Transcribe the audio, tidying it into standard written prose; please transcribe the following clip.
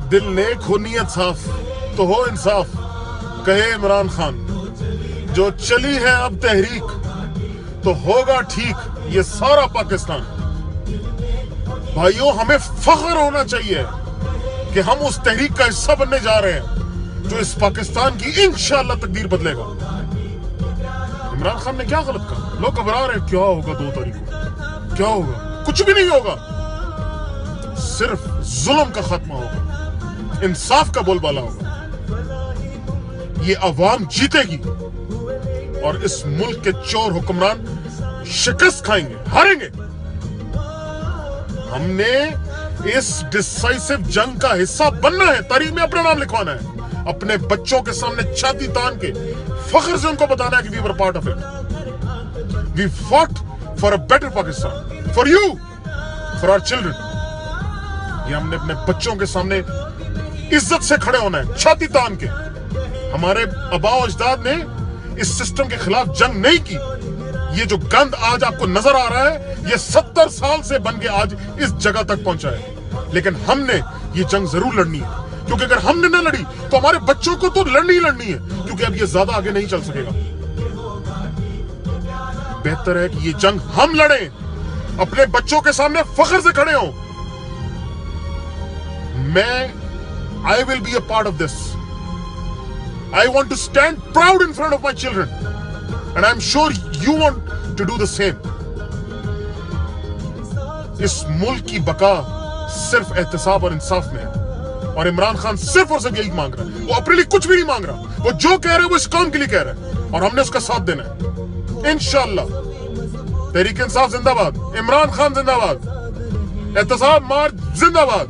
दिल नेक हो नियत साफ तो हो इंसाफ, कहे इमरान खान। जो चली है अब तहरीक तो होगा ठीक ये सारा पाकिस्तान। भाइयों, हमें फख्र होना चाहिए कि हम उस तहरीक का हिस्सा बनने जा रहे हैं जो इस पाकिस्तान की इंशाअल्लाह तकदीर बदलेगा। इमरान खान ने क्या गलत कहा? लोग घबरा रहे हैं, क्या होगा 2 तारीख को, क्या होगा? कुछ भी नहीं होगा, सिर्फ जुल्म का खात्मा होगा, इंसाफ का बोलबाला होगा। ये अवाम जीतेगी और इस मुल्क के चोर हुक्मरान शिकस्त खाएंगे, हारेंगे। हमने इस डिसाइसिव जंग का हिस्सा बनना है, तारीख में अपना नाम लिखवाना है, अपने बच्चों के सामने छाती तान के फख्र से उनको बताना है कि we were part of it. We fought for a better Pakistan, for you, for our children. ये हमने अपने बच्चों के सामने इज्जत से खड़े होना है, छाती तान के। हमारे आबाओ अजदाद ने इस सिस्टम के खिलाफ जंग नहीं की। ये जो गंद आज आपको नजर आ रहा है, ये 70 साल से बन के आज इस जगह तक पहुंचा है। लेकिन हमने ये जंग जरूर लड़नी है, क्योंकि अगर हमने न लड़ी तो हमारे बच्चों को तो लड़नी ही लड़नी है, क्योंकि अब ये ज्यादा आगे नहीं चल सकेगा। बेहतर है कि ये जंग हम लड़ें, अपने बच्चों के सामने फख्र से खड़े हों। I will be a part of this. I want to stand proud in front of my children, and I'm sure you want to do the same. इस मुल्क की बका सिर्फ एहतसाब और इंसाफ में है, और इमरान खान सिर्फ और सिर्फ यही मांग रहा है। वो अपने लिए कुछ भी नहीं मांग रहा, वो जो कह रहा है वो इस कौम के लिए कह रहा है, और हमने उसका साथ देना है इंशाअल्लाह। तहरीक इंसाफ जिंदाबाद, इमरान खान जिंदाबाद, एहतसाब मार्च जिंदाबाद।